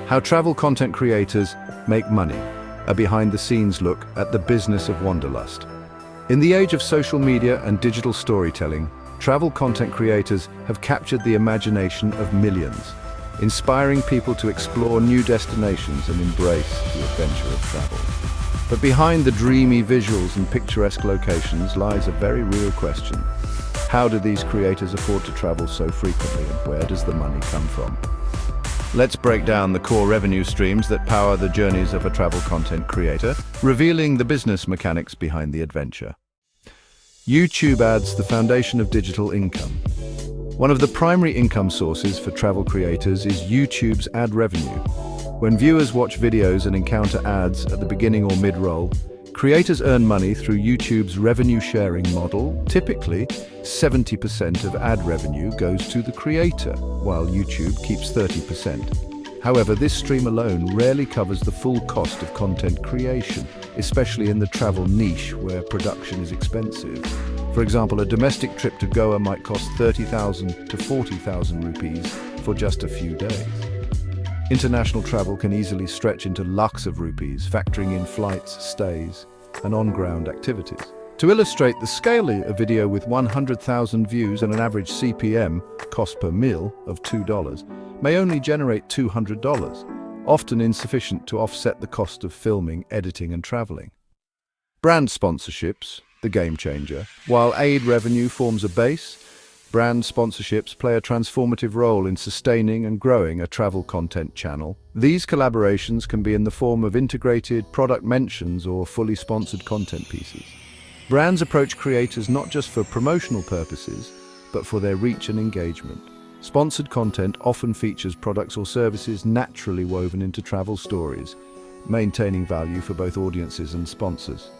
How travel content creators make money, a behind-the-scenes look at the business of wanderlust. In the age of social media and digital storytelling, travel content creators have captured the imagination of millions, inspiring people to explore new destinations and embrace the adventure of travel. But behind the dreamy visuals and picturesque locations lies a very real question. How do these creators afford to travel so frequently, and where does the money come from? Let's break down the core revenue streams that power the journeys of a travel content creator, revealing the business mechanics behind the adventure. YouTube ads, the foundation of digital income. One of the primary income sources for travel creators is YouTube's ad revenue. When viewers watch videos and encounter ads at the beginning or mid-roll, creators earn money through YouTube's revenue-sharing model. Typically, 70% of ad revenue goes to the creator, while YouTube keeps 30%. However, this stream alone rarely covers the full cost of content creation, especially in the travel niche where production is expensive. For example, a domestic trip to Goa might cost 30,000 to 40,000 rupees for just a few days. International travel can easily stretch into lakhs of rupees, factoring in flights, stays, and on-ground activities. To illustrate the scale, a video with 100,000 views and an average CPM, cost per meal, of $2, may only generate $200, often insufficient to offset the cost of filming, editing, and traveling. Brand sponsorships, the game changer. While aid revenue forms a base, brand sponsorships play a transformative role in sustaining and growing a travel content channel. These collaborations can be in the form of integrated product mentions or fully sponsored content pieces. Brands approach creators not just for promotional purposes, but for their reach and engagement. Sponsored content often features products or services naturally woven into travel stories, maintaining value for both audiences and sponsors.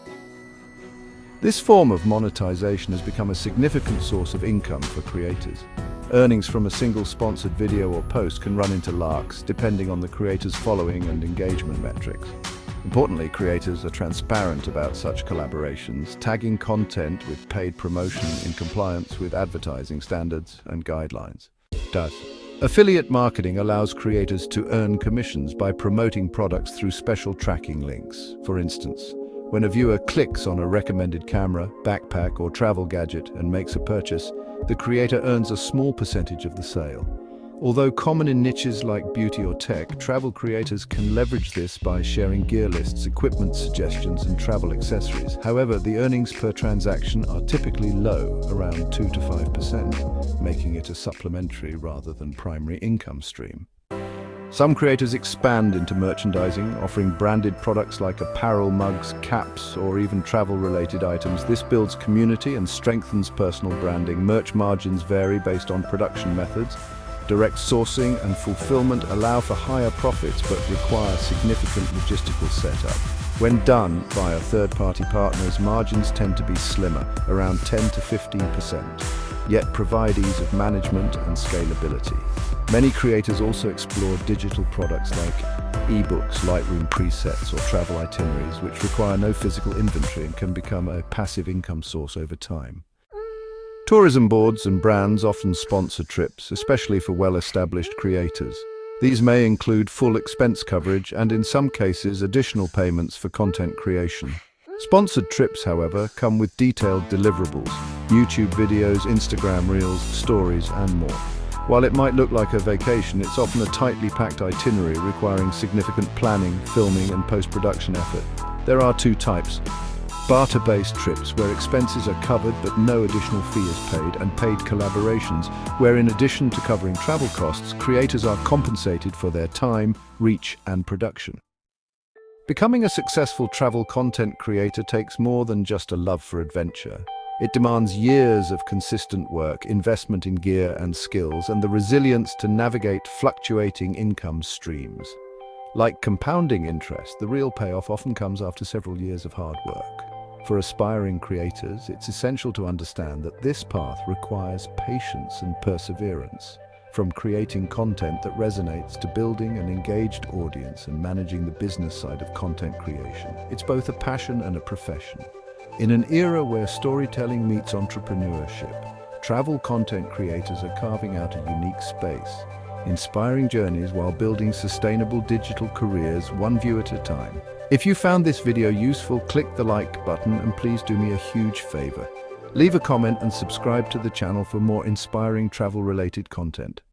This form of monetization has become a significant source of income for creators. Earnings from a single sponsored video or post can run into lakhs, depending on the creator's following and engagement metrics. Importantly, creators are transparent about such collaborations, tagging content with paid promotion in compliance with advertising standards and guidelines. Affiliate marketing allows creators to earn commissions by promoting products through special tracking links. For instance, when a viewer clicks on a recommended camera, backpack, or travel gadget and makes a purchase, the creator earns a small percentage of the sale. Although common in niches like beauty or tech, travel creators can leverage this by sharing gear lists, equipment suggestions, and travel accessories. However, the earnings per transaction are typically low, around 2 to 5%, making it a supplementary rather than primary income stream. Some creators expand into merchandising, offering branded products like apparel, mugs, caps, or even travel-related items. This builds community and strengthens personal branding. Merch margins vary based on production methods. Direct sourcing and fulfillment allow for higher profits but require significant logistical setup. When done via third-party partners, margins tend to be slimmer, around 10 to 15%, yet provide ease of management and scalability. Many creators also explore digital products like ebooks, Lightroom presets, or travel itineraries, which require no physical inventory and can become a passive income source over time. Tourism boards and brands often sponsor trips, especially for well-established creators. These may include full expense coverage and, in some cases, additional payments for content creation. Sponsored trips, however, come with detailed deliverables, YouTube videos, Instagram reels, stories, and more. While it might look like a vacation, it's often a tightly packed itinerary requiring significant planning, filming, and post-production effort. There are two types: barter-based trips, where expenses are covered but no additional fee is paid, and paid collaborations, where in addition to covering travel costs, creators are compensated for their time, reach, and production. Becoming a successful travel content creator takes more than just a love for adventure. It demands years of consistent work, investment in gear and skills, and the resilience to navigate fluctuating income streams. Like compounding interest, the real payoff often comes after several years of hard work. For aspiring creators, it's essential to understand that this path requires patience and perseverance. From creating content that resonates to building an engaged audience and managing the business side of content creation, it's both a passion and a profession. In an era where storytelling meets entrepreneurship, travel content creators are carving out a unique space. inspiring journeys while building sustainable digital careers one view at a time. If you found this video useful, click the like button and please do me a huge favor. Leave a comment and subscribe to the channel for more inspiring travel-related content.